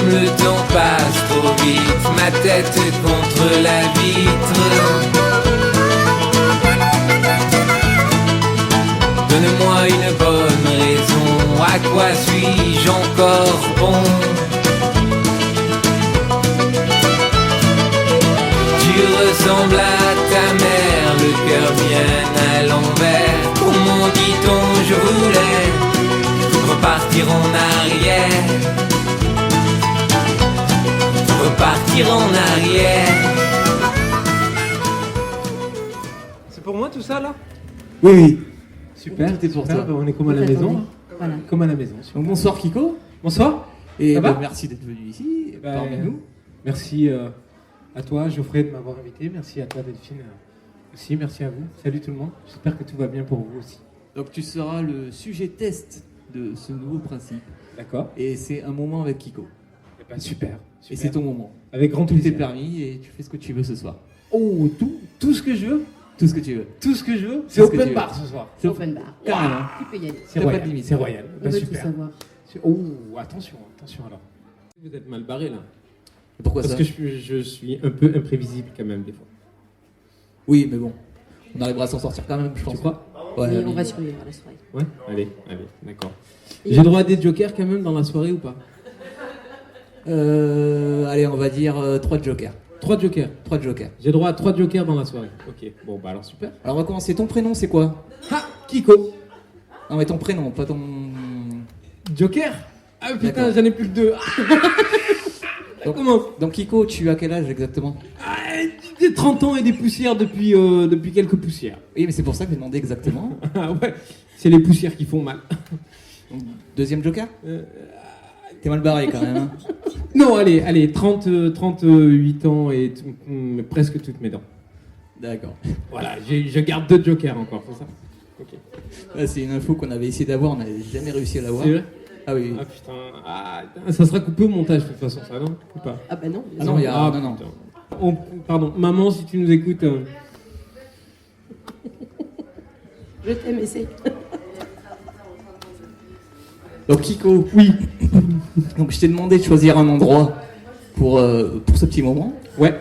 comme le temps passe trop vite, ma tête contre la vitre. Donne-moi une bonne raison, à quoi suis-je encore bon? Tu ressembles à ta mère, le cœur bien à l'envers. Comment dit-on, je voulais repartir en arrière, repartir en arrière. C'est pour moi tout ça là? Oui, oui. Super, Tout est pour super. toi. On est comme à la maison. Voilà. Comme à la maison. Super. Donc bonsoir Kiko. Bonsoir. Et Ça va merci d'être venu ici parmi nous. Merci à toi Geoffrey de m'avoir invité. Merci à toi Delphine aussi. Merci à vous. Salut tout le monde. J'espère que tout va bien pour vous aussi. Donc tu seras le sujet test de ce nouveau principe. D'accord. Et c'est un moment avec Kiko. Eh ben, super. Et c'est ton moment. Avec grand Tout est plaisir. permis et tu fais ce que tu veux ce soir. Oh, tout ce que je veux. Tout ce que tu veux. Tout ce que je veux. Tout C'est ce que tu open veux. bar ce soir. C'est open bar. Carrément. Tu peux y aller. C'est T'as pas royal. de limite. C'est royal. On Ben, veut tout super. savoir. Oh, attention alors. Vous êtes mal barré là. Et pourquoi Parce ça que je suis un peu imprévisible quand même des fois. Oui, mais bon. On arrivera à s'en sortir quand même, je pense. Tu crois? Ouais, Mais allez. on va survivre à la soirée. Ouais. Allez, d'accord. J'ai droit à des jokers quand même dans la soirée ou pas? Allez, on va dire 3 jokers. 3 jokers. 3 jokers. J'ai droit à 3 jokers dans la soirée. Ok. Bon bah alors super. Alors on va commencer. Ton prénom c'est quoi? Ha, Kiko. Non mais ton prénom, pas ton... Joker. Ah putain, D'accord. j'en ai plus que 2. Donc, Comment? donc Kiko, tu as quel âge exactement? Des 30 ans et des poussières depuis quelques poussières. Oui, mais c'est pour ça que j'ai demandé exactement. Ah ouais. C'est les poussières qui font mal. Donc, deuxième joker? T'es mal barré quand même. Hein. Non, allez, 38 ans et presque toutes mes dents. D'accord. Voilà, je garde 2 jokers encore, c'est ça? Ok. Ouais, c'est une info qu'on avait essayé d'avoir, on n'avait jamais réussi à l'avoir. C'est vrai? Ah oui. Ah putain, ça sera coupé au montage de toute façon, ça, non? Ou pas? Ah bah non. Ah non, il y a... Ah, non. putain. Pardon, maman, si tu nous écoutes. Je t'aime, essaye. Donc Kiko, oui. Donc je t'ai demandé de choisir un endroit pour ce petit moment. Ouais.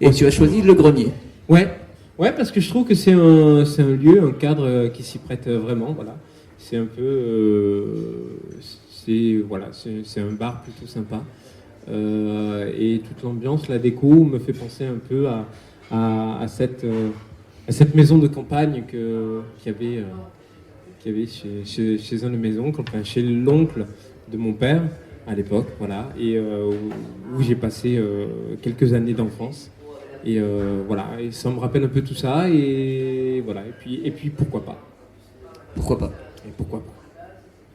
Et tu as choisi le grenier. Ouais, parce que je trouve que c'est un lieu, un cadre qui s'y prête vraiment, voilà. C'est un peu... c'est un bar plutôt sympa. Et toute l'ambiance, la déco me fait penser un peu à cette maison de campagne qu'il y avait chez un de mes oncles, enfin chez l'oncle de mon père à l'époque, voilà, et où j'ai passé quelques années d'enfance. Et voilà, et ça me rappelle un peu tout ça, et voilà, et puis pourquoi pas. Pourquoi pas? Et pourquoi pas.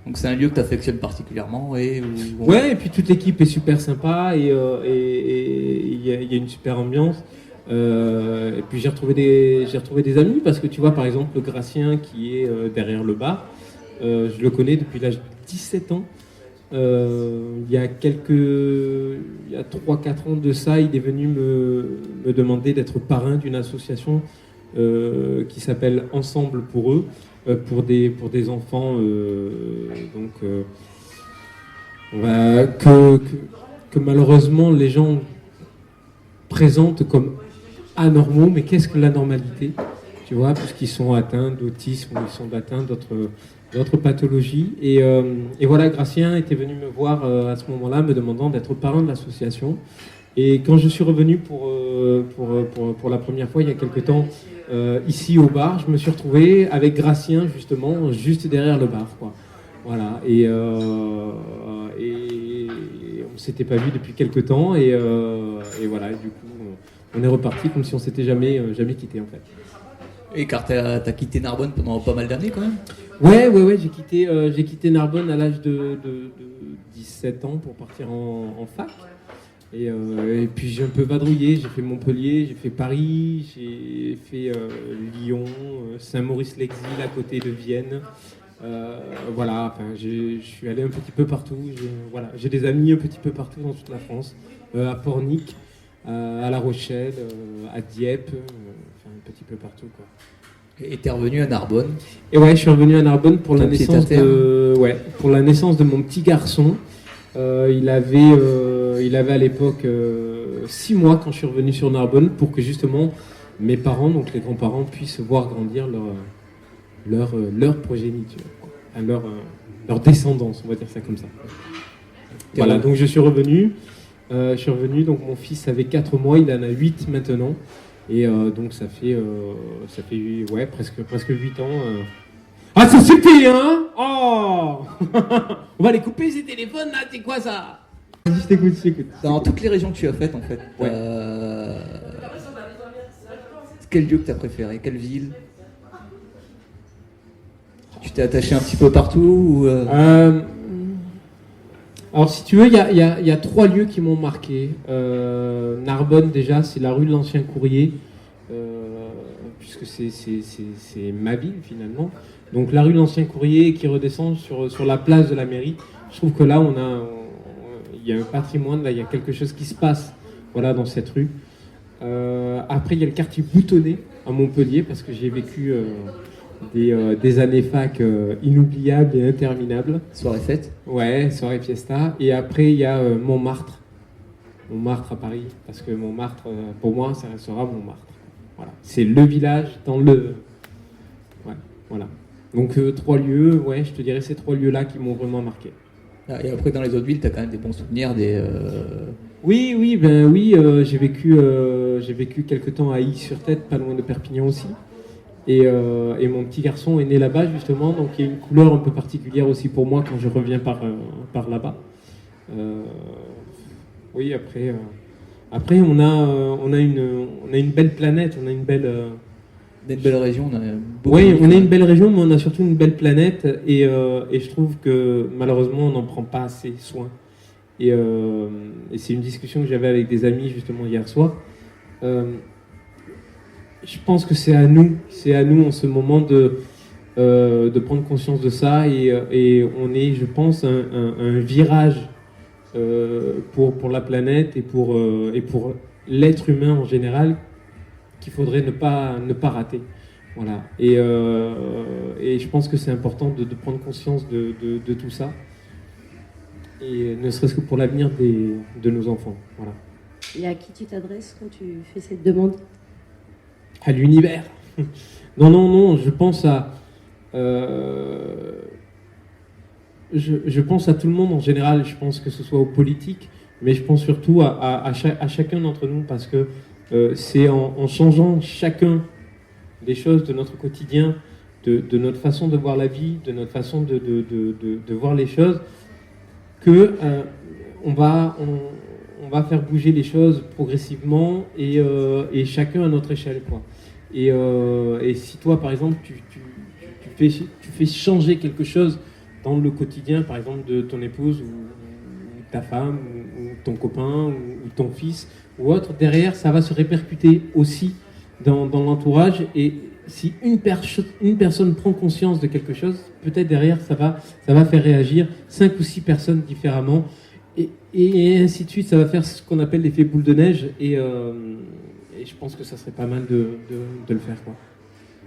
Donc c'est un lieu que tu affectionnes particulièrement et Ouais, et puis toute l'équipe est super sympa, et il y a une super ambiance. Et puis j'ai retrouvé des amis, parce que tu vois par exemple le Gracien qui est derrière le bar, je le connais depuis l'âge de 17 ans. Il y a 3-4 ans de ça, il est venu me demander d'être parrain d'une association qui s'appelle Ensemble pour eux, pour des enfants que malheureusement les gens présentent comme anormaux. Mais qu'est-ce que la normalité, tu vois, puisqu'ils sont atteints d'autisme, ils sont atteints d'autres pathologies, et voilà, Gracien était venu me voir à ce moment-là, me demandant d'être parrain de l'association. Et quand je suis revenu pour la première fois il y a quelque temps ici au bar, je me suis retrouvé avec Gracien justement juste derrière le bar, quoi. Voilà, et on s'était pas vu depuis quelque temps, et voilà, et du coup on est reparti comme si on s'était jamais quitté en fait. Et car t'as quitté Narbonne pendant pas mal d'années quand même. Ouais, j'ai quitté Narbonne à l'âge de 17 ans pour partir en fac. Et puis j'ai un peu vadrouillé, j'ai fait Montpellier, j'ai fait Paris, j'ai fait Lyon, Saint-Maurice-l'Exil à côté de Vienne. Voilà, enfin, je suis allé un petit peu partout. J'ai des amis un petit peu partout dans toute la France, à Pornic, à La Rochelle, à Dieppe, enfin, un petit peu partout, quoi. Et t'es revenu à Narbonne. Et ouais, je suis revenu à Narbonne pour la Ton pied à naissance terre. pour la naissance de mon petit garçon. Il avait il avait à l'époque 6 mois quand je suis revenu sur Narbonne pour que justement mes parents, donc les grands-parents, puissent voir grandir leur progéniture, quoi. Leur descendance, on va dire ça comme ça. Voilà, donc je suis revenu, donc mon fils avait 4 mois, il en a 8 maintenant, et donc ça fait ouais, presque 8 ans. Ah, ça suffit, hein? Oh. On va les couper ces téléphones là, c'est quoi ça? Vas-y, je t'écoute. Dans toutes les régions que tu as faites, en fait, Ouais. Quel lieu que tu as préféré? Quelle ville? Tu t'es attaché un petit peu partout ou Alors, si tu veux, il y a 3 lieux qui m'ont marqué. Narbonne, déjà, c'est la rue de l'Ancien Courrier, puisque c'est ma ville, finalement. Donc, la rue de l'Ancien Courrier qui redescend sur la place de la mairie. Je trouve que là, il y a un patrimoine, là, il y a quelque chose qui se passe, voilà, dans cette rue. Après, il y a le quartier Boutonnet, à Montpellier, parce que j'ai vécu des années fac inoubliables et interminables. soirée fête? Ouais, soirée fiesta. Et après, il y a Montmartre. Montmartre à Paris. Parce que Montmartre, pour moi, ça restera Montmartre. Voilà. C'est le village dans le... Ouais, voilà. Donc, 3 lieux, ouais, je te dirais ces 3 lieux-là qui m'ont vraiment marqué. Ah, et après, dans les autres villes, tu as quand même des bons souvenirs, Oui, j'ai vécu quelque temps à Ys-sur-Tête, pas loin de Perpignan aussi. Et mon petit garçon est né là-bas, justement, donc il y a une couleur un peu particulière aussi pour moi quand je reviens par là-bas. Oui, après on a une belle planète, on a une belle... Des belles régions, on a beaucoup. Oui, on a une belle région, mais on a surtout une belle planète, et je trouve que malheureusement on n'en prend pas assez soin. Et c'est une discussion que j'avais avec des amis justement hier soir. Je pense que c'est à nous en ce moment de prendre conscience de ça, et on est, je pense, un virage pour la planète et pour l'être humain en général qu'il faudrait ne pas rater. Voilà. Et je pense que c'est important de prendre conscience de tout ça, et ne serait-ce que pour l'avenir de nos enfants. Voilà. Et à qui tu t'adresses quand tu fais cette demande? À l'univers. Non, je pense je pense à tout le monde en général. Je pense que ce soit aux politiques, mais je pense surtout à chacun d'entre nous, parce que c'est en changeant chacun des choses de notre quotidien, de notre façon de voir la vie, de notre façon de voir les choses, que on va faire bouger les choses progressivement, et chacun à notre échelle, quoi. Et si toi, par exemple, tu fais changer quelque chose dans le quotidien, par exemple, de ton épouse ou ta femme ou ton copain ou ton fils ou autre, derrière, ça va se répercuter aussi dans l'entourage. Et si une personne prend conscience de quelque chose, peut-être derrière, ça va faire réagir 5 ou 6 personnes différemment. Et ainsi de suite, ça va faire ce qu'on appelle l'effet boule de neige. Et je pense que ça serait pas mal de le faire, quoi.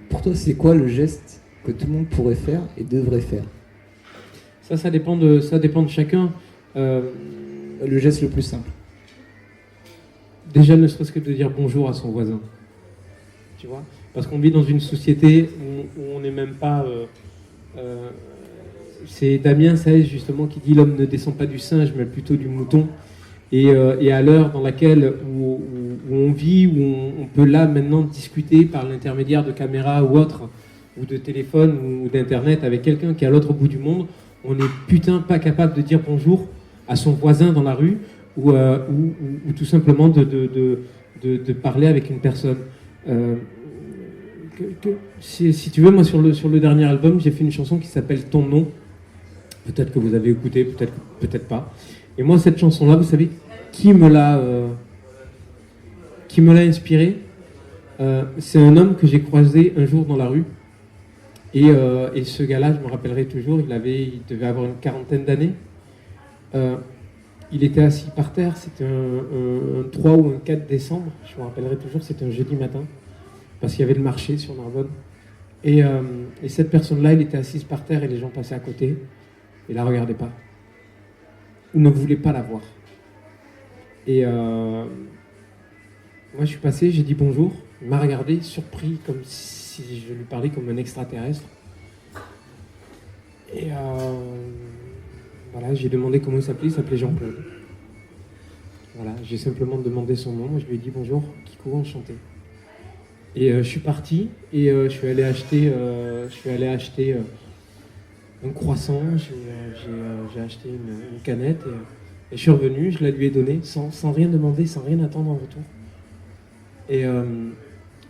Pour toi, c'est quoi le geste que tout le monde pourrait faire et devrait faire? Ça dépend de chacun. Le geste le plus simple. Déjà, ne serait-ce que de dire bonjour à son voisin. Tu vois? Parce qu'on vit dans une société où on n'est même pas... c'est Damien Saez, justement, qui dit « L'homme ne descend pas du singe, mais plutôt du mouton ». Et à l'heure dans laquelle où on vit, où on peut là maintenant discuter par l'intermédiaire de caméras ou autres, ou de téléphone ou d'internet avec quelqu'un qui est à l'autre bout du monde, on est putain pas capable de dire bonjour à son voisin dans la rue, ou tout simplement de parler avec une personne. Si tu veux, moi sur le dernier album, j'ai fait une chanson qui s'appelle Ton nom. Peut-être que vous avez écouté, peut-être pas. Et moi, cette chanson-là, vous savez qui me l'a inspirée? C'est un homme que j'ai croisé un jour dans la rue. Et ce gars-là, je me rappellerai toujours, il devait avoir une 40aine d'années. Il était assis par terre, c'était un 3 ou un 4 décembre, je me rappellerai toujours, c'était un jeudi matin, parce qu'il y avait le marché sur Narbonne. Et cette personne-là, elle était assise par terre et les gens passaient à côté et la regardaient pas, ou ne voulaient pas la voir. Et moi, je suis passé, j'ai dit bonjour. Il m'a regardé, surpris, comme si je lui parlais comme un extraterrestre. Et voilà, j'ai demandé comment il s'appelait Jean-Claude. Voilà, j'ai simplement demandé son nom, je lui ai dit bonjour, Kiko, enchanté. Et je suis parti et je suis allé acheter un croissant, j'ai acheté une canette et je suis revenu, je la lui ai donnée sans rien demander, sans rien attendre en retour.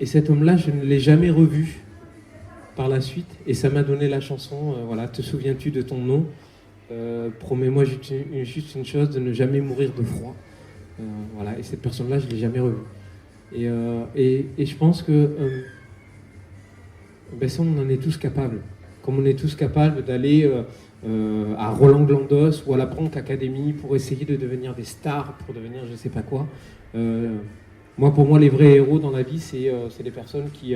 Et cet homme-là, je ne l'ai jamais revu par la suite et ça m'a donné la chanson, voilà, te souviens-tu de ton nom, promets-moi juste une chose, de ne jamais mourir de froid. Voilà, et cette personne-là, je ne l'ai jamais revue. Et je pense que ça, on en est tous capables. Comme on est tous capables d'aller à Roland Glandos ou à la Bronx Academy pour essayer de devenir des stars, pour devenir je ne sais pas quoi. Pour moi, les vrais héros dans la vie, c'est des personnes qui...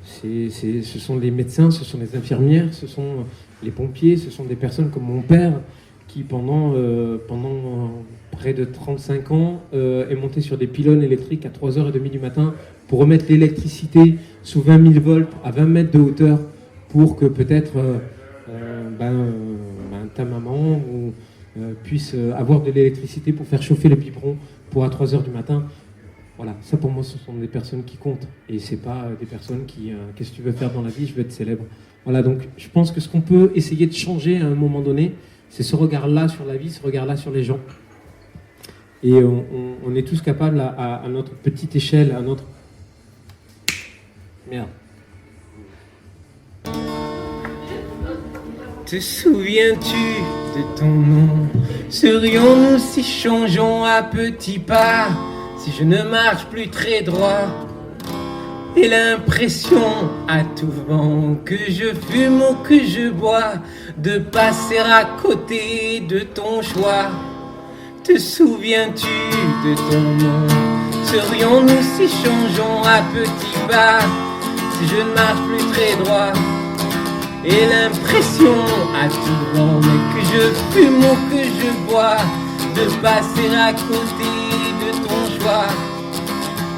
ce sont les médecins, ce sont les infirmières, ce sont les pompiers, ce sont des personnes comme mon père qui, pendant près de 35 ans, est monté sur des pylônes électriques à 3h30 du matin pour remettre l'électricité sous 20 000 volts à 20 mètres de hauteur pour que peut-être ta maman puisse avoir de l'électricité pour faire chauffer le biberon pour à 3h du matin. Voilà, ça pour moi ce sont des personnes qui comptent et c'est pas des personnes qui qu'est-ce que tu veux faire dans la vie, je veux être célèbre. Voilà, donc je pense que ce qu'on peut essayer de changer à un moment donné, c'est ce regard-là sur la vie, ce regard-là sur les gens. Et on est tous capables à notre petite échelle, à notre... Merde. Te souviens-tu de ton nom? Serions-nous si changeons à petits pas? Si je ne marche plus très droit et l'impression à tout vent que je fume ou que je bois de passer à côté de ton choix. Te souviens-tu de ton nom? Serions-nous si changeons à petits pas? Si je ne marche plus très droit et l'impression à tout vent mais que je fume ou que je bois de passer à côté de ton choix.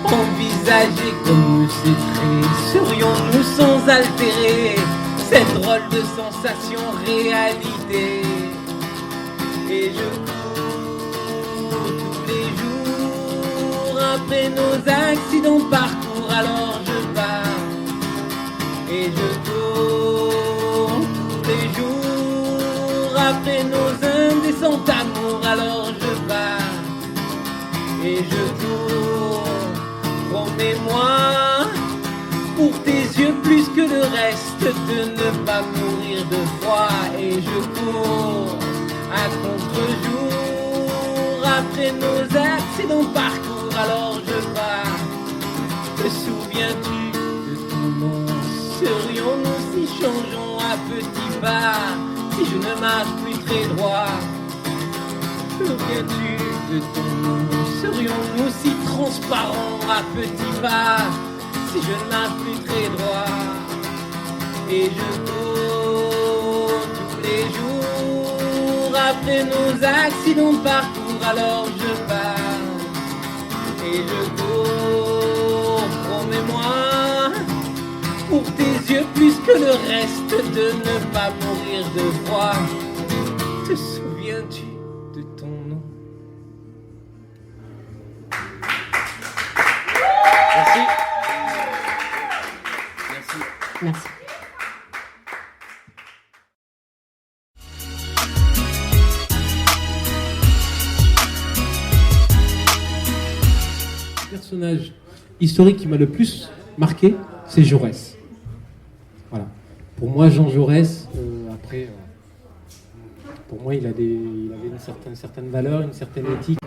Envisager comme c'est très, serions-nous sans altérer cette drôle de sensation réalité? Et je cours tous les jours après nos accidents de parcours, alors je pars. Et je cours tous les jours après nos indécents amours, alors je pars. Et je cours, promets-moi, pour tes yeux plus que le reste, de ne pas mourir de froid. Et je cours à contre-jour après nos accidents de parcours, alors je pars. Te souviens-tu de ton nom? Serions-nous si changeons à petits pas? Si je ne marche plus très droit, souviens-tu de ton nom? Serions-nous si transparents à petits pas? Si je ne marche plus très droit et je cours tous les jours après nos accidents de parcours, alors je pars. Et je cours, promets-moi, pour tes yeux plus que le reste, de ne pas mourir de froid. Te souviens-tu de ton nom? Merci. Merci. Le personnage historique qui m'a le plus marqué, c'est Jaurès. Voilà. Pour moi, Jean Jaurès, pour moi, il avait une certaine valeur, une certaine éthique.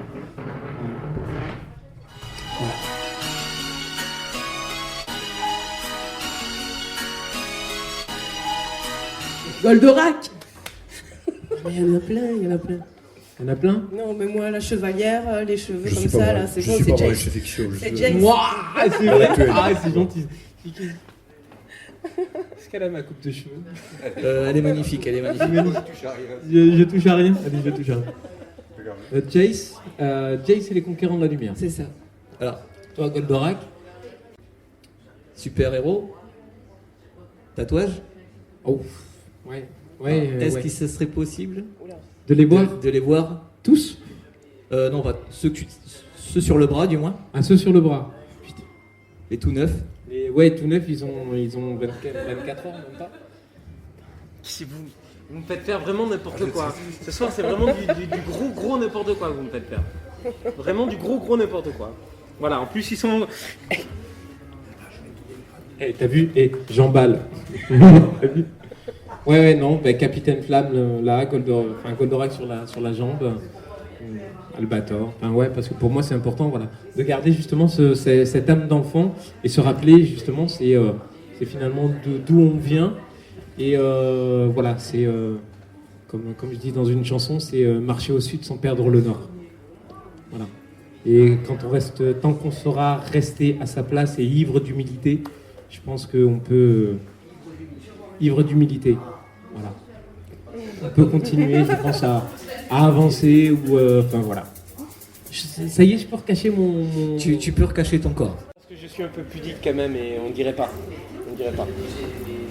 Voilà. Goldorak. Il y en a plein, il y en a plein. Il y en a plein. Non, mais moi, la chevalière, les cheveux Je comme suis pas ça, vrai. là, c'est Je bon, suis c'est pas vrai, James. je fais fiction. C'est James. Wouah, c'est vrai. Ah, c'est gentil. Est-ce qu'elle a ma coupe de cheveux? Elle est magnifique, elle est magnifique. Je touche à rien. Allez, je touche à rien. Jace, Jace et les Conquérants de la Lumière. C'est ça. Alors, Toi, Goldorak. super-héros, tatouage. Oh, ouais. Ouais, Est-ce ouais. que ce serait possible De les voir de les voir tous. Non, ceux sur le bras du moins, À ceux sur le bras. Putain. les tout neufs. Et ouais, tout neuf, ils ont 24 ans, même pas. Vous me faites faire vraiment n'importe quoi. Ce soir, c'est vraiment du gros n'importe quoi que vous me faites faire. Vraiment du gros n'importe quoi. Voilà, en plus, ils sont... t'as vu j'emballe. T'as vu ouais, non, Capitaine Flamme, là, Goldorak sur la jambe. Albator. Enfin, ouais, parce que pour moi, c'est important, voilà, de garder justement cette âme d'enfant et se rappeler, justement, c'est finalement d'où on vient. Et voilà, c'est comme je dis dans une chanson, c'est marcher au sud sans perdre le nord. Voilà. Et tant qu'on saura rester à sa place et ivre d'humilité, je pense qu'on peut ivre d'humilité. Voilà. On peut continuer, je pense, à avancer ou enfin voilà. Ça y est, je peux recacher mon... Tu peux recacher ton corps. Parce que je suis un peu pudique quand même et on dirait pas.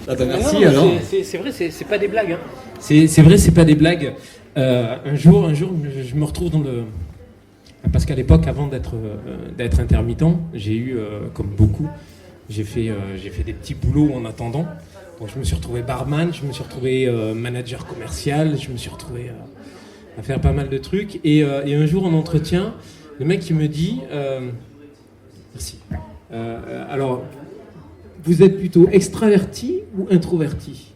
Ah bah merci Non, alors. C'est vrai, c'est pas des blagues. Hein. C'est vrai, c'est pas des blagues. Un jour, je me retrouve dans le... Parce qu'à l'époque, avant d'être intermittent, j'ai eu, comme beaucoup, j'ai fait des petits boulots en attendant. Donc je me suis retrouvé barman, je me suis retrouvé manager commercial, je me suis retrouvé à faire pas mal de trucs. Et un jour en entretien, le mec il me dit merci. Alors, vous êtes plutôt extraverti ou introverti?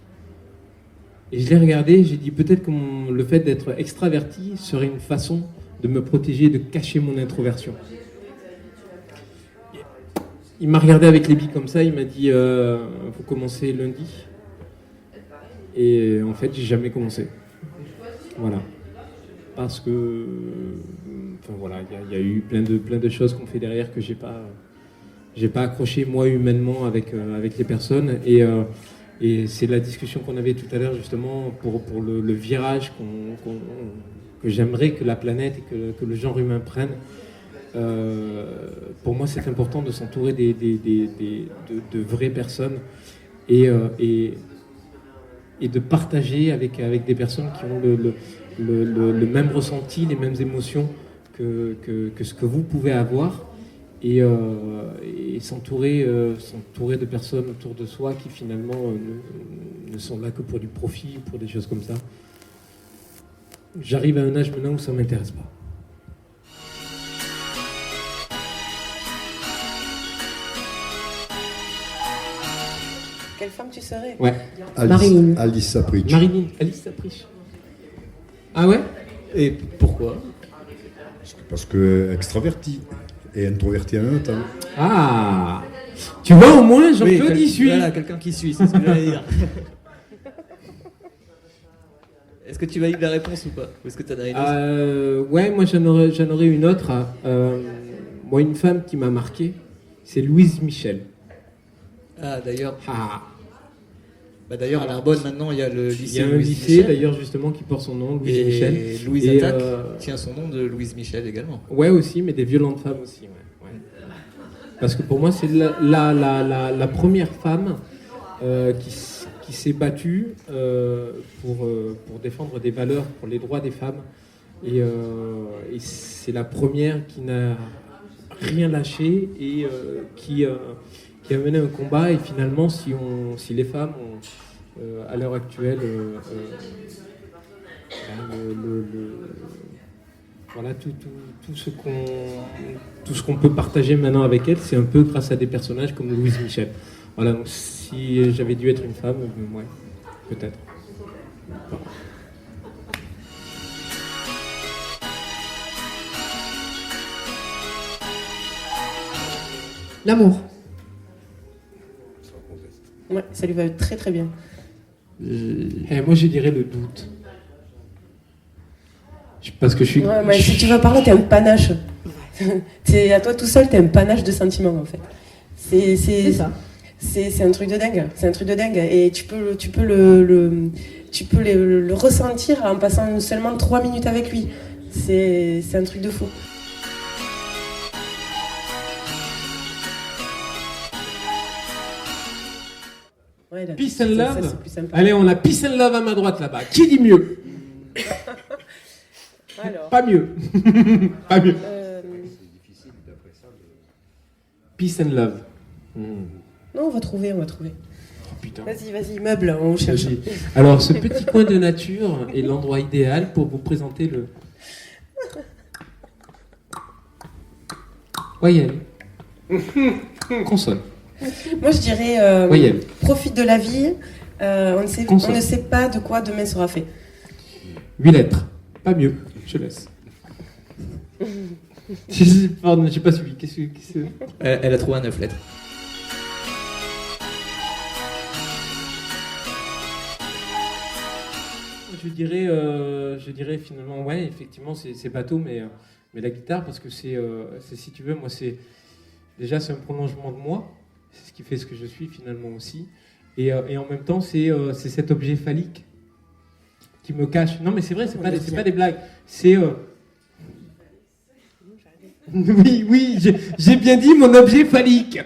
Et je l'ai regardé, j'ai dit peut-être que le fait d'être extraverti serait une façon de me protéger, de cacher mon introversion. Il m'a regardé avec les billes comme ça, il m'a dit vous commencez lundi. Et en fait, j'ai jamais commencé. Voilà. Parce que, enfin voilà, il y a eu plein de choses qu'on fait derrière que j'ai pas accroché moi humainement avec les personnes. Et c'est la discussion qu'on avait tout à l'heure justement pour le virage que j'aimerais que la planète et que le genre humain prenne. Pour moi, c'est important de s'entourer de vraies personnes et de partager avec des personnes qui ont le même ressenti, les mêmes émotions que ce que vous pouvez avoir et s'entourer de personnes autour de soi qui finalement ne sont là que pour du profit, pour des choses comme ça. J'arrive à un âge maintenant où ça ne m'intéresse pas. Quelle femme tu serais? Ouais. Marilyn. Alice Sapritch. Marilyn, Alice Sapritch. Ah ouais? Et pourquoi? Parce que extraverti et introverti en même temps. Ah! Tu vois au moins, Jean-Claude y suit. Voilà, quelqu'un qui suit, c'est ce que j'allais dire. Est-ce que tu valides la réponse ou pas? Ou est-ce que tu as donné une autre? Ouais, moi j'en aurais une autre. Moi, une femme qui m'a marqué, c'est Louise Michel. Ah, d'ailleurs. Ah. Bah, d'ailleurs, à Narbonne, maintenant, il y a le lycée. Il y a un Louise lycée, Michel. d'ailleurs, justement, qui porte son nom, Louise Et Michel. Louise Et, Attaque tient son nom de Louise Michel également. Ouais, aussi, mais des violentes femmes aussi. Ouais. Parce que pour moi, c'est la première femme qui s'est battue pour défendre des valeurs, pour les droits des femmes. Et c'est la première qui n'a rien lâché et qui a mené un combat. Et finalement, si les femmes ont, à l'heure actuelle, voilà, tout ce qu'on peut partager maintenant avec elle, c'est un peu grâce à des personnages comme Louise Michel. Voilà, donc si j'avais dû être une femme, ouais, peut-être. Voilà. L'amour. Ouais, ça lui va très très bien. Moi, je dirais le doute. Parce que je suis... Ouais, mais si tu vas parler, t'es un panache. T'es à toi tout seul, t'es un panache de sentiments en fait. C'est ça. C'est un truc de dingue. C'est un truc de dingue. Et tu peux le ressentir en passant seulement 3 minutes avec lui. C'est un truc de fou. Ouais, là, Peace ça, and ça, love. c'est plus sympa. Allez, on a peace and love à ma droite là-bas. Qui dit mieux? Alors, Pas mieux. Pas mieux. Peace and love. non, on va trouver. Oh putain. Vas-y, meuble, on cherche. Vas-y. Alors, ce petit coin de nature est l'endroit idéal pour vous présenter le. Voyelle. Consonne. Moi, je dirais, Voyelle. profite de la vie. On Consonne. ne sait pas de quoi demain sera fait. 8 lettres. Pas mieux. Je laisse. Pardon, j'ai pas suivi. Qu'est-ce que... Elle a trouvé un 9 lettres. Je dirais finalement, ouais, effectivement, c'est bateau, mais la guitare, parce que c'est, si tu veux, moi, déjà, c'est un prolongement de moi. C'est ce qui fait ce que je suis finalement aussi. Et en même temps, c'est cet objet phallique qui me cache. Non, mais c'est vrai, c'est pas des blagues. C'est... Oui, j'ai bien dit mon objet phallique.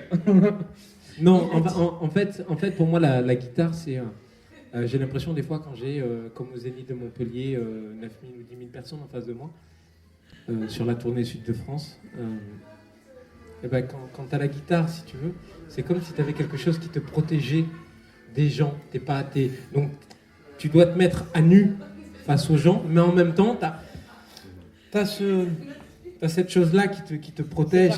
Non, en fait, pour moi, la guitare, c'est... j'ai l'impression des fois quand j'ai, comme au Zénith de Montpellier, 9 000 ou 10 000 personnes en face de moi, sur la tournée Sud de France, et ben quand tu as la guitare, si tu veux, c'est comme si tu avais quelque chose qui te protégeait des gens. Donc tu dois te mettre à nu face aux gens, mais en même temps, tu as cette chose-là qui te protège,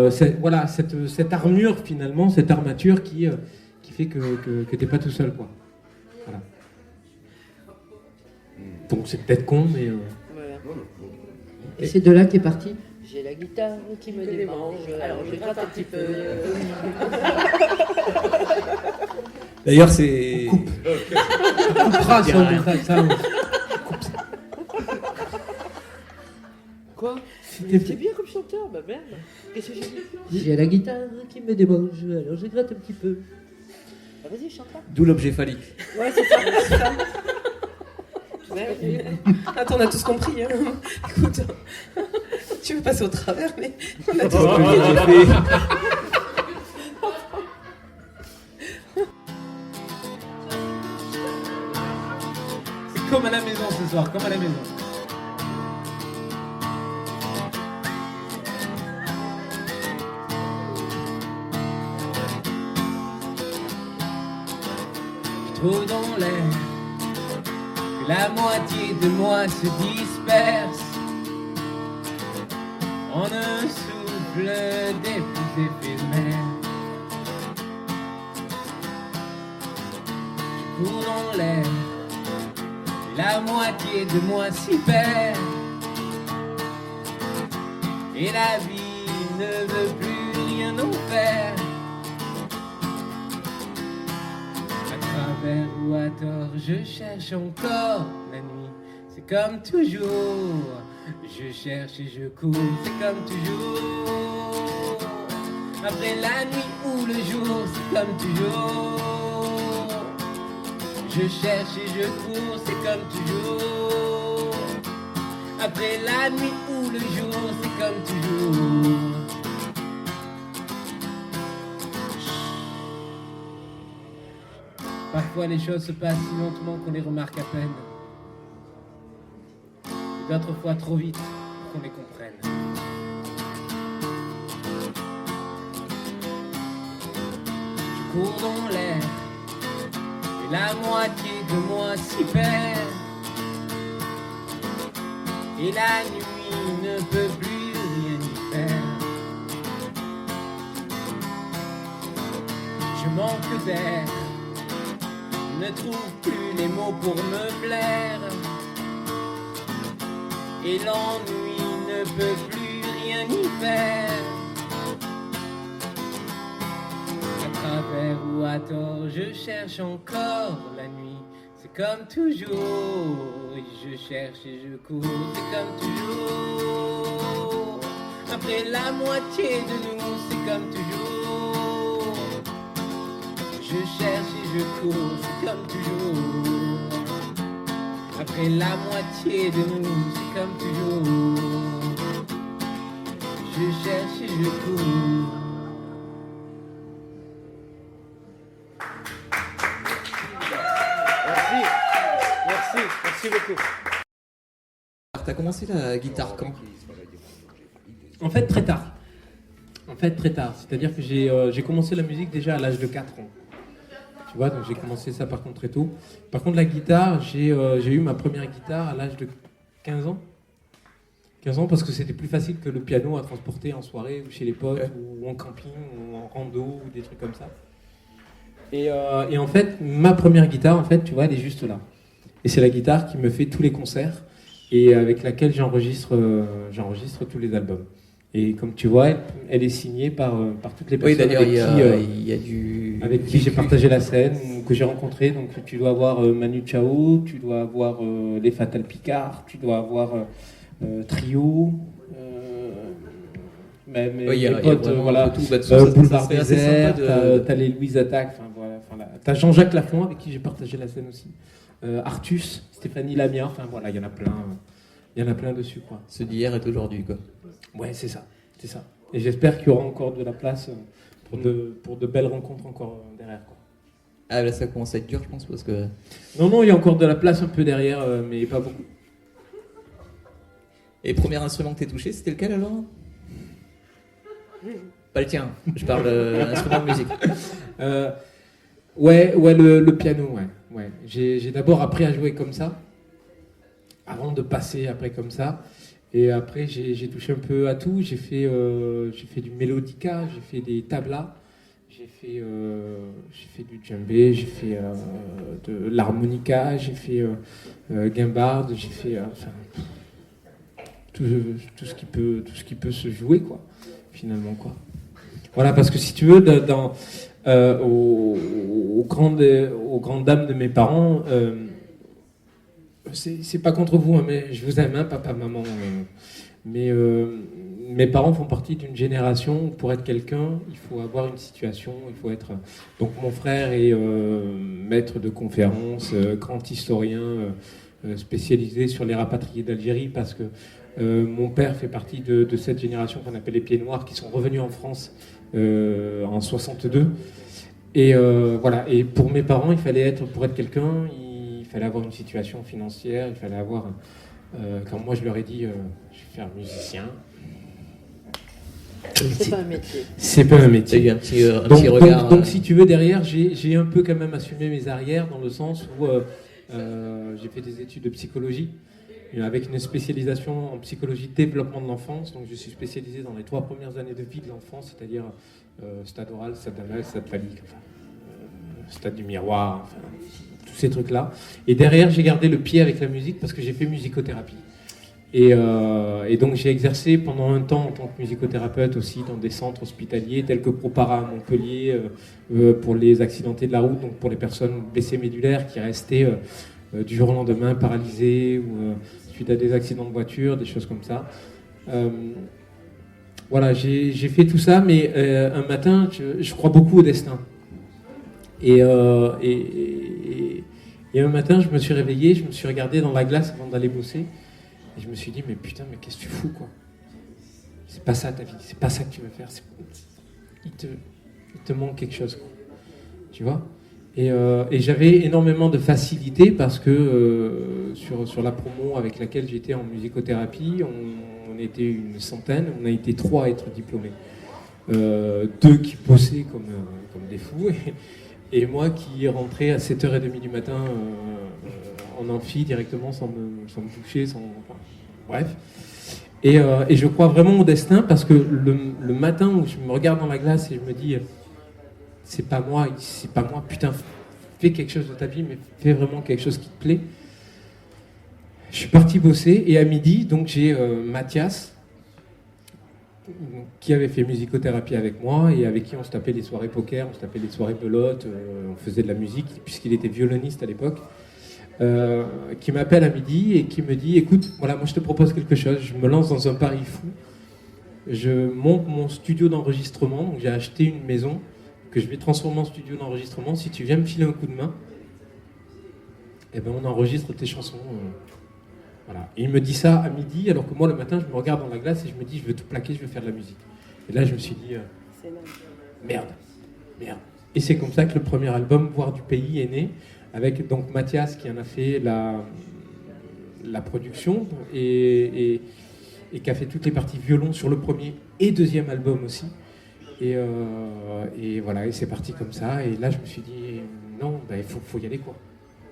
cette armure finalement, cette armature qui fait que tu n'es pas tout seul, quoi. Voilà. Donc c'est peut-être con, mais... Voilà. Et c'est de là qu'est parti. J'ai la guitare qui me démange, alors je gratte un petit peu. D'ailleurs, c'est. On coupera ça, on mettra ça. Quoi? T'es bien comme chanteur, bah merde. Qu'est-ce que j'ai dit? J'ai la guitare qui me démange, alors je gratte un petit peu. Ah, vas-y, chante là. D'où l'objet phallique. Ouais, c'est ça. Ouais. Attends, on a tous compris. Hein. Écoute, tu veux passer au travers, mais on a tous compris. C'est comme à la maison ce soir, comme à la maison. Je trouve dans l'air que la moitié de moi se disperse en un souffle des plus éphémères. Je cours dans l'air, la moitié de moi s'y perd, et la vie ne veut plus rien nous faire. À travers ou à tort, je cherche encore la nuit. C'est comme toujours, je cherche et je cours. C'est comme toujours, après la nuit ou le jour. C'est comme toujours, je cherche et je cours. C'est comme toujours, après la nuit ou le jour. C'est comme toujours. Parfois les choses se passent si lentement qu'on les remarque à peine. D'autres fois trop vite pour qu'on les comprenne. Je cours dans l'air et la moitié de moi s'y perd. Et la nuit ne peut plus rien y faire. Je manque d'air, ne trouve plus les mots pour me plaire. Et l'ennui ne peut plus rien y faire. À travers ou à tort, je cherche encore la nuit. C'est comme toujours, je cherche et je cours. C'est comme toujours, après la moitié de nous. C'est comme toujours, je cherche et je cours. C'est comme toujours, après la moitié de nous, c'est comme toujours. Je cherche et je cours. Merci beaucoup. Alors, t'as commencé la guitare quand? En fait, très tard. C'est-à-dire que j'ai commencé la musique déjà à l'âge de 4 ans. Tu vois, donc j'ai commencé ça par contre très tôt. Par contre, la guitare, j'ai eu ma première guitare à l'âge de 15 ans. 15 ans parce que c'était plus facile que le piano à transporter en soirée ou chez les potes ou en camping ou en rando ou des trucs comme ça. Et en fait, ma première guitare, en fait, tu vois, elle est juste là. Et c'est la guitare qui me fait tous les concerts et avec laquelle j'enregistre tous les albums. Et comme tu vois, elle est signée par toutes les personnes avec qui j'ai partagé la scène, que j'ai rencontré. Donc tu dois avoir Manu Chao, tu dois avoir les Fatal Picard, tu dois avoir Trio, mes potes, voilà, Boulevard Désert, t'as les Louise Attaque, t'as Jean-Jacques Lafont avec qui j'ai partagé la scène aussi, Artus, Stéphanie Lamia, enfin voilà, il y en a plein dessus quoi. Ce d'hier est aujourd'hui quoi. Ouais, c'est ça. Et j'espère qu'il y aura encore de la place pour de belles rencontres encore derrière quoi. Ah là ça commence à être dur je pense parce que... Non, il y a encore de la place un peu derrière, mais pas beaucoup. Et le premier instrument que t'as touché, c'était lequel alors? Pas le tien, je parle d'instrument de musique. Le piano, ouais. J'ai d'abord appris à jouer comme ça, avant de passer après comme ça. Et après, j'ai touché un peu à tout. J'ai fait du mélodica, j'ai fait des tablas, j'ai fait du djembé, j'ai fait de l'harmonica, j'ai fait guimbarde, j'ai fait tout ce qui peut se jouer quoi, finalement quoi. Voilà, parce que si tu veux, aux grandes dames de mes parents. C'est pas contre vous, hein, mais je vous aime, hein, papa, maman. Mais mes parents font partie d'une génération où pour être quelqu'un, il faut avoir une situation, il faut être... Donc mon frère est maître de conférences, grand historien spécialisé sur les rapatriés d'Algérie parce que mon père fait partie de cette génération qu'on appelle les Pieds Noirs qui sont revenus en France en 62. Et voilà. Et pour mes parents, pour être quelqu'un, il fallait avoir une situation financière, il fallait avoir... quand moi je leur ai dit, je vais faire musicien. C'est pas un métier. C'est pas un métier. Il y a un petit regard. Donc, si tu veux, derrière, j'ai un peu quand même assumé mes arrières dans le sens où j'ai fait des études de psychologie avec une spécialisation en psychologie développement de l'enfance. Donc je suis spécialisé dans les 3 premières années de vie de l'enfant, c'est-à-dire stade oral, stade anal, stade phallique, stade du miroir, tous ces trucs-là. Et derrière, j'ai gardé le pied avec la musique parce que j'ai fait musicothérapie. Et donc j'ai exercé pendant un temps en tant que musicothérapeute aussi dans des centres hospitaliers tels que Propara à Montpellier pour les accidentés de la route, donc pour les personnes blessées médulaires qui restaient du jour au lendemain paralysées ou suite à des accidents de voiture, des choses comme ça. Voilà, j'ai fait tout ça, mais un matin, je crois beaucoup au destin. Et un matin, je me suis réveillé, je me suis regardé dans la glace avant d'aller bosser. Et je me suis dit, mais putain, mais qu'est-ce que tu fous, quoi? C'est pas ça ta vie, c'est pas ça que tu veux faire. Il te manque quelque chose, quoi. Tu vois? Et j'avais énormément de facilité parce que sur la promo avec laquelle j'étais en musicothérapie, on était une centaine, on a été 3 à être diplômés. 2 qui bossaient comme des fous et moi qui rentrais à 7h30 du matin en amphi directement sans me toucher, bref. Et je crois vraiment au destin parce que le matin où je me regarde dans la glace et je me dis c'est pas moi, putain, fais quelque chose de ta vie, mais fais vraiment quelque chose qui te plaît. Je suis parti bosser et à midi, donc j'ai Mathias qui avait fait musicothérapie avec moi et avec qui on se tapait des soirées poker, on se tapait des soirées belote, on faisait de la musique puisqu'il était violoniste à l'époque. Qui m'appelle à midi et qui me dit écoute, voilà, moi je te propose quelque chose, je me lance dans un pari fou, je monte mon studio d'enregistrement, donc j'ai acheté une maison que je vais transformer en studio d'enregistrement, si tu viens me filer un coup de main, eh ben, on enregistre tes chansons. Voilà. Et il me dit ça à midi, alors que moi, le matin, je me regarde dans la glace et je me dis, je veux tout plaquer, je veux faire de la musique. Et là, je me suis dit, merde. Et c'est comme ça que le premier album, Voir du pays, est né, avec donc Mathias qui en a fait la production et qui a fait toutes les parties violon sur le premier et deuxième album aussi. Et voilà, et c'est parti comme ça. Et là, je me suis dit, non, il faut y aller, quoi.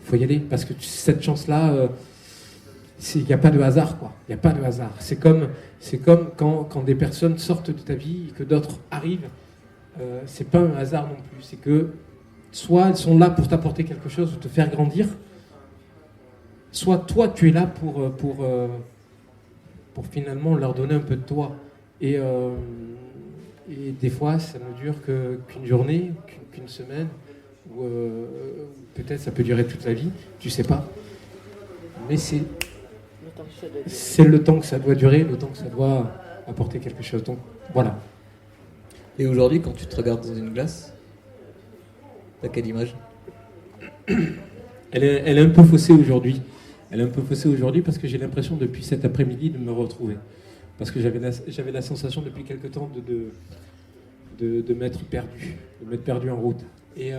Il faut y aller, parce que cette chance-là, il n'y a pas de hasard, quoi. Il n'y a pas de hasard. C'est comme quand des personnes sortent de ta vie et que d'autres arrivent. C'est pas un hasard non plus. C'est que soit elles sont là pour t'apporter quelque chose ou te faire grandir, soit toi, tu es là pour finalement leur donner un peu de toi. Et des fois, ça ne dure qu'une journée, qu'une semaine, ou peut-être ça peut durer toute la vie, tu sais pas. Mais c'est le temps que ça doit durer, le temps que ça doit apporter quelque chose. Donc voilà. Et aujourd'hui, quand tu te regardes dans une glace, t'as quelle image ? Elle est un peu faussée aujourd'hui. Elle est un peu faussée aujourd'hui parce que j'ai l'impression depuis cet après-midi de me retrouver. Parce que j'avais la sensation depuis quelque temps de m'être perdu en route. Et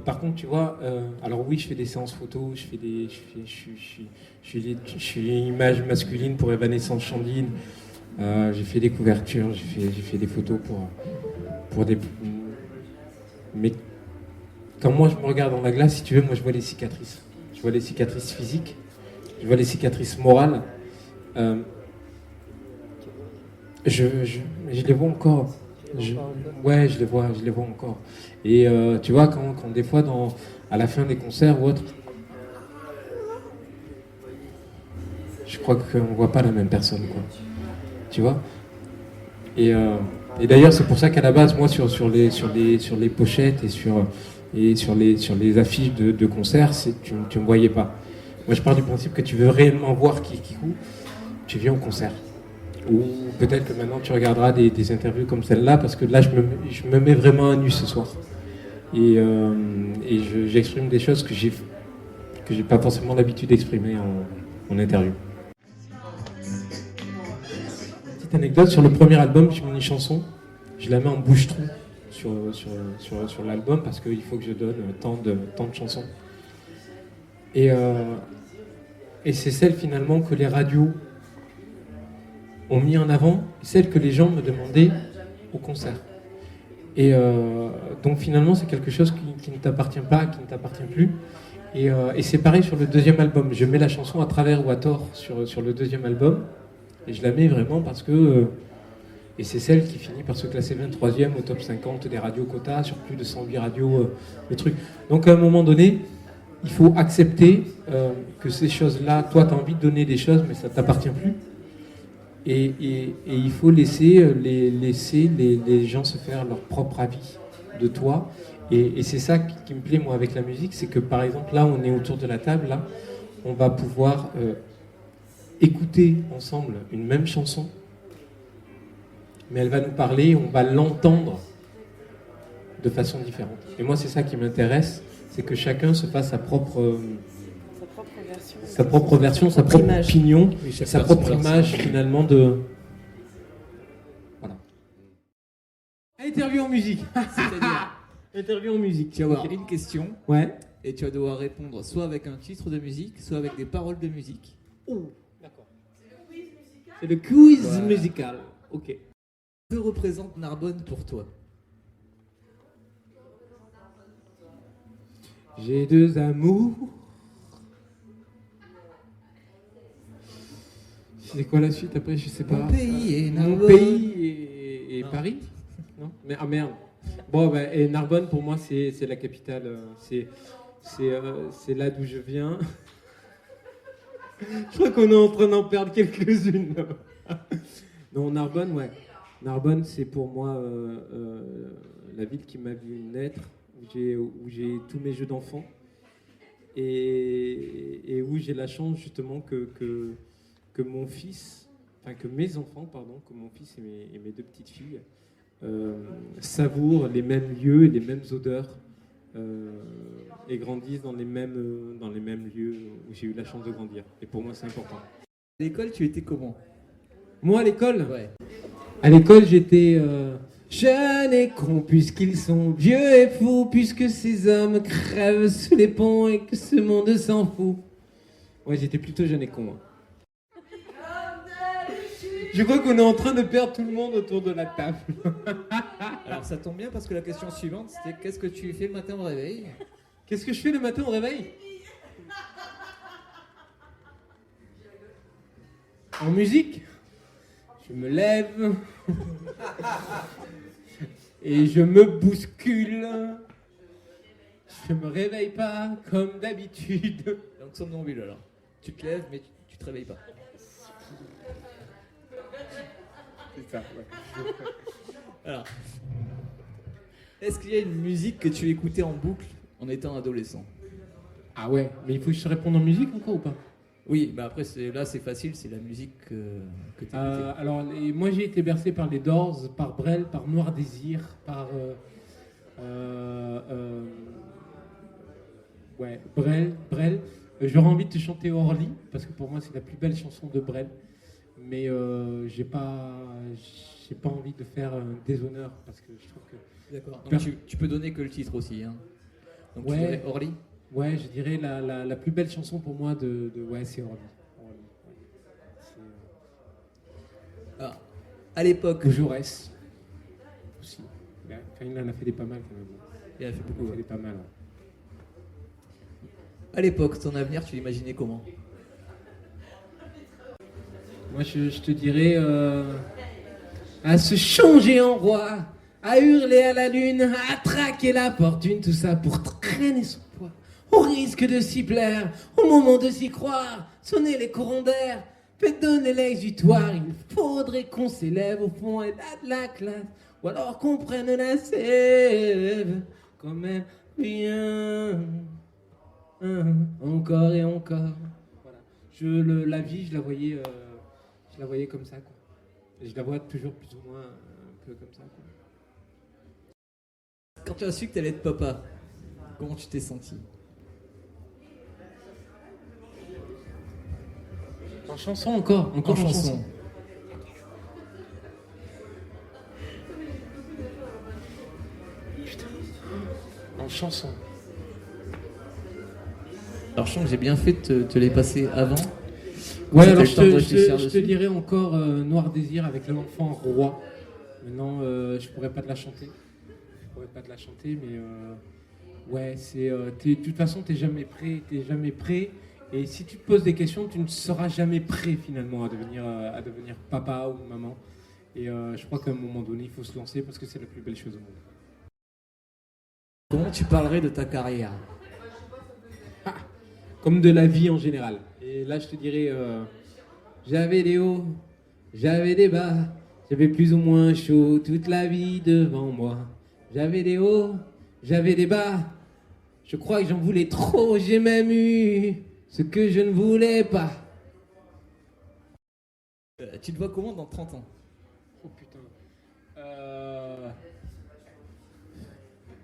par contre, tu vois, alors oui, je fais des séances photos, je suis image masculine pour Evanescence Chandine, j'ai fait des couvertures, j'ai fait des photos pour des... Mais quand moi je me regarde dans la glace, si tu veux, moi je vois les cicatrices. Je vois les cicatrices physiques, je vois les cicatrices morales. Je les vois encore. Ouais, je les vois encore. Et tu vois, quand des fois, à la fin des concerts ou autre, je crois qu'on ne voit pas la même personne, quoi. Tu vois ? Et d'ailleurs, c'est pour ça qu'à la base, moi, sur les pochettes et sur les affiches de concerts, tu ne me voyais pas. Moi, je pars du principe que tu veux réellement voir Kikou, tu viens au concert. Ou peut-être que maintenant tu regarderas des interviews comme celle-là, parce que là je me mets vraiment à nu ce soir. Et j'exprime des choses que j'ai pas forcément l'habitude d'exprimer en interview. Petite anecdote, sur le premier album, j'ai mis une chanson, je la mets en bouche-trou sur l'album, parce qu'il faut que je donne tant de chansons. Et c'est celle finalement que les radios ont mis en avant, celle que les gens me demandaient au concert. Et donc finalement c'est quelque chose qui ne t'appartient pas, qui ne t'appartient plus. Et c'est pareil sur le deuxième album. Je mets la chanson À travers ou à tort sur le deuxième album. Et je la mets vraiment parce que... et c'est celle qui finit par se classer 23e au top 50 des radios quotas, sur plus de 108 radios, le truc. Donc à un moment donné, il faut accepter que ces choses-là, toi tu as envie de donner des choses, mais ça ne t'appartient plus. Et il faut laisser les gens se faire leur propre avis de toi. Et c'est ça qui me plaît, moi, avec la musique, c'est que, par exemple, là, on est autour de la table, là, on va pouvoir écouter ensemble une même chanson, mais elle va nous parler, on va l'entendre de façon différente. Et moi, c'est ça qui m'intéresse, c'est que chacun se fasse sa propre version, sa propre opinion, sa propre image finalement de... Voilà. Interview en musique. C'est-à-dire, Interview en musique. tu vas avoir une question, Ouais. et tu vas devoir répondre soit avec un titre de musique, soit avec des paroles de musique. Oh, d'accord. C'est le quiz Ouais. musical. Ok. Que représente Narbonne pour toi ? J'ai deux amours. C'est quoi la suite après? Je sais pas. Mon pays et Mon Narbonne. pays et Non. Paris? Non? Mais ah merde. Bon, ben, et Narbonne pour moi c'est la capitale. C'est là d'où je viens. Je crois qu'on est en train d'en perdre quelques-unes. Non, Narbonne, ouais. Narbonne, c'est pour moi la ville qui m'a vu naître, où j'ai tous mes jeux d'enfants et où j'ai la chance justement que mon fils, enfin que mes enfants, pardon, que mon fils et mes deux petites filles savourent les mêmes lieux et les mêmes odeurs et grandissent dans les mêmes lieux où j'ai eu la chance de grandir. Et pour moi, c'est important. À l'école, tu étais comment? Moi, à l'école, Ouais. À l'école, j'étais jeune et con, puisqu'ils sont vieux et fous, puisque ces hommes crèvent sous les ponts et que ce monde s'en fout. Ouais, j'étais plutôt jeune et con. Hein. Je crois qu'on est en train de perdre tout le monde autour de la table. Alors ça tombe bien parce que la question suivante, c'était qu'est-ce que tu fais le matin au réveil? Qu'est-ce que je fais le matin au réveil? En musique, je me lève et je me bouscule. Je me réveille pas comme d'habitude. Donc somnambule alors. Tu te lèves mais tu te réveilles pas. C'est ça, ouais. Alors, est-ce qu'il y a une musique que tu écoutais en boucle en étant adolescent? Ah ouais, mais il faut que je te réponde en musique encore ou pas? Oui, bah après là c'est facile, c'est la musique que tu écoutais. Alors, moi j'ai été bercé par les Doors, par Brel, par Noir Désir, par Brel. J'aurais envie de te chanter Orly, parce que pour moi c'est la plus belle chanson de Brel. Mais j'ai pas envie de faire un déshonneur, parce que je trouve que... D'accord, donc tu peux donner que le titre aussi. Hein. Donc tu dirais Orly? Ouais, je dirais la plus belle chanson pour moi ouais, c'est Orly. Ah, à l'époque... Jaurès aussi. Enfin, il en a fait des pas mal quand même. Il a fait beaucoup. Il a fait des pas mal. Ouais. À l'époque, ton avenir, tu l'imaginais comment? Moi, je te dirais à se changer en roi, à hurler à la lune, à traquer la fortune, tout ça pour traîner son poids. Au risque de s'y plaire, au moment de s'y croire, sonner les courants d'air, fait donner l'exutoire. Il faudrait qu'on s'élève au fond et de la classe, ou alors qu'on prenne la sève, comme elle vient, encore et encore. Voilà. La vie, je la voyais comme ça, quoi. Et je la vois toujours plus ou moins un peu comme ça, quoi. Quand tu as su que tu allais être papa, comment tu t'es senti? En chanson encore en chanson. Putain. En chanson. Alors je sens que j'ai bien fait de te les passer avant. Ouais, alors je te dirais encore Noir Désir avec l'enfant roi. Maintenant, je pourrais pas te la chanter. Mais ouais, c'est. De toute façon, t'es jamais prêt. Et si tu te poses des questions, tu ne seras jamais prêt finalement à devenir papa ou maman. Et je crois qu'à un moment donné, il faut se lancer parce que c'est la plus belle chose au monde. Comment tu parlerais de ta carrière? Comme de la vie en général. Et là, je te dirais, j'avais des hauts, j'avais des bas, j'avais plus ou moins chaud toute la vie devant moi. J'avais des hauts, j'avais des bas, je crois que j'en voulais trop, j'ai même eu ce que je ne voulais pas. Tu te vois comment dans 30 ans? Oh putain.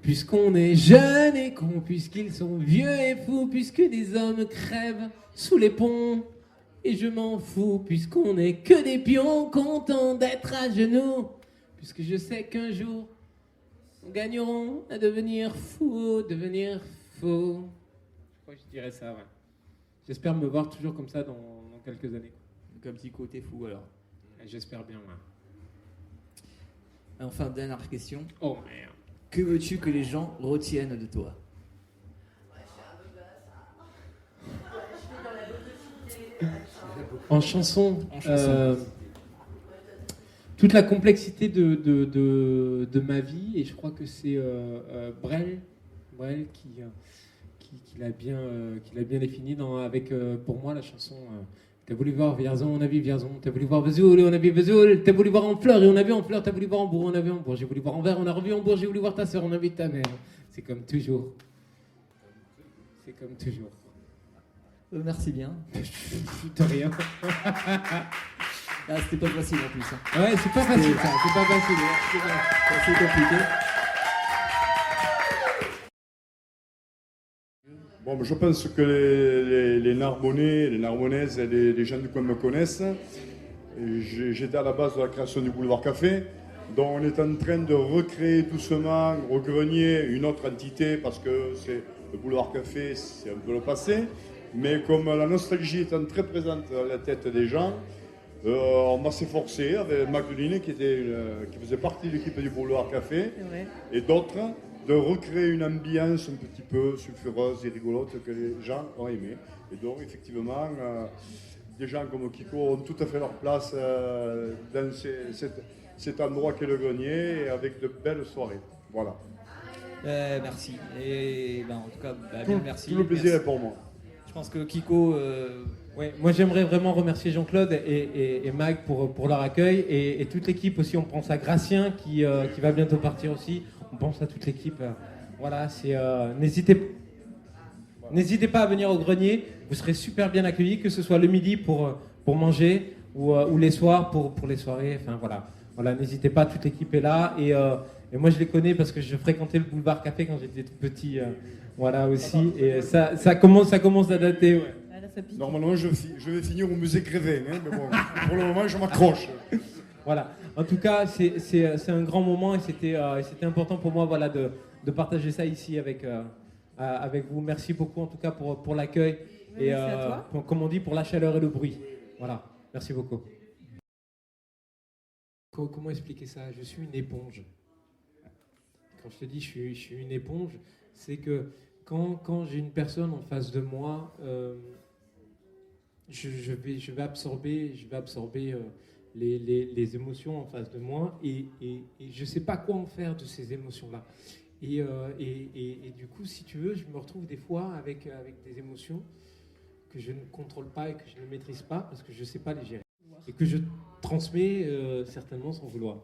Puisqu'on est jeunes et cons, puisqu'ils sont vieux et fous, puisque des hommes crèvent sous les ponts, et je m'en fous, puisqu'on n'est que des pions contents d'être à genoux, puisque je sais qu'un jour, nous gagnerons à devenir fous, devenir faux. Je crois que je dirais ça, ouais. J'espère me voir toujours comme ça dans quelques années. Donc un petit côté fou alors. J'espère bien, ouais. Enfin, dernière question. Oh merde. Que veux-tu que les gens retiennent de toi? En chanson, toute la complexité de ma vie, et je crois que c'est Brel qui l'a bien défini avec pour moi la chanson. T'as voulu voir Vierzon, on a vu Vierzon. T'as voulu voir Vesoul, et on a vu Vesoul. T'as voulu voir en fleurs, et on a vu en fleurs. T'as voulu voir en bourg, on a vu en bourg. J'ai voulu voir en verre, on a revu en bourg. J'ai voulu voir ta sœur, on a vu ta mère. C'est comme toujours. Merci bien. De rien. Ah, c'était pas facile en plus. Hein. Ouais, c'est pas facile ça. C'est pas facile. C'est compliqué. Bon, je pense que les Narbonnais, les Narbonnaises et les gens du coin me connaissent. J'étais à la base de la création du Boulevard Café, dont on est en train de recréer doucement au grenier une autre entité, parce que c'est le Boulevard Café, c'est un peu le passé. Mais comme la nostalgie étant très présente dans la tête des gens, on va s'efforcer avec Magdalene qui faisait partie de l'équipe du Boulevard Café et d'autres de recréer une ambiance un petit peu sulfureuse et rigolote que les gens ont aimé. Et donc effectivement, des gens comme Kiko ont tout à fait leur place dans cet endroit qu'est le grenier et avec de belles soirées. Voilà. Merci. Et en tout cas, merci. Tout le plaisir est pour moi. Je pense que Kiko... Ouais, moi j'aimerais vraiment remercier Jean-Claude et Mag pour leur accueil et toute l'équipe aussi. On pense à Gracien qui va bientôt partir aussi. On pense à toute l'équipe. Voilà, n'hésitez pas à venir au grenier. Vous serez super bien accueillis, que ce soit le midi pour manger ou les soirs pour les soirées. Enfin voilà, n'hésitez pas. Toute l'équipe est là et moi je les connais parce que je fréquentais le Boulevard Café quand j'étais tout petit. Voilà aussi et ça commence à dater. Ouais. Normalement, je vais finir au musée Grévin, hein, mais bon, pour le moment, je m'accroche. Voilà. En tout cas, c'est un grand moment et c'était important pour moi, voilà, de partager ça ici avec vous. Merci beaucoup en tout cas pour l'accueil et comme on dit, pour la chaleur et le bruit. Voilà. Merci beaucoup. Comment expliquer ça? Je suis une éponge. Quand je te dis je suis une éponge, c'est que quand j'ai une personne en face de moi. Je vais absorber les émotions en face de moi et je ne sais pas quoi en faire de ces émotions-là. Et du coup, si tu veux, je me retrouve des fois avec des émotions que je ne contrôle pas et que je ne maîtrise pas parce que je ne sais pas les gérer. Et que je transmets certainement sans vouloir.